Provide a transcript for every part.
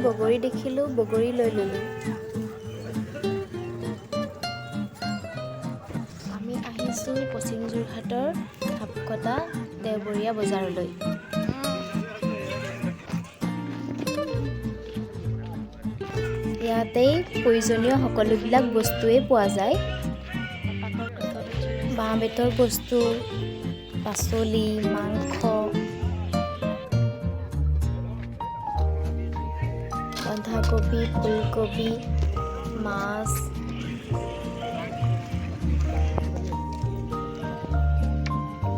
বগৰী দেখিলোঁ, বগৰী লৈ ল'লোঁ। আমি আহিছোঁ পশ্চিম যোৰহাটৰ ঢাপকটা দেওবৰীয়া বজাৰলৈ। ইয়াতেই প্ৰয়োজনীয় সকলোবিলাক বস্তুৱেই পোৱা যায়। বাঁহ-বেতৰ বস্তু, পাচলি, মাংস, বন্ধাকবি, ফুলকবি, মাছ,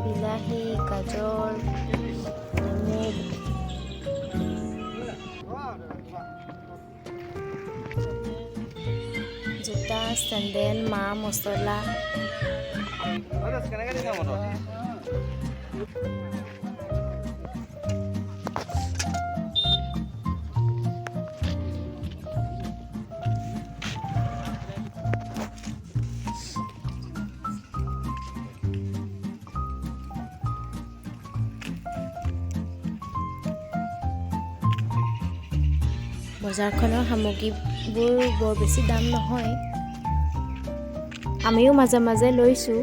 বিলাহী, গাজৰ, নেমু, জোতা, চেণ্ডেল, মা মছলা, বজাৰখনৰ সামগ্ৰীবোৰ বৰ বেছি দাম নহয়। আমিও মাজে মাজে লৈছোঁ।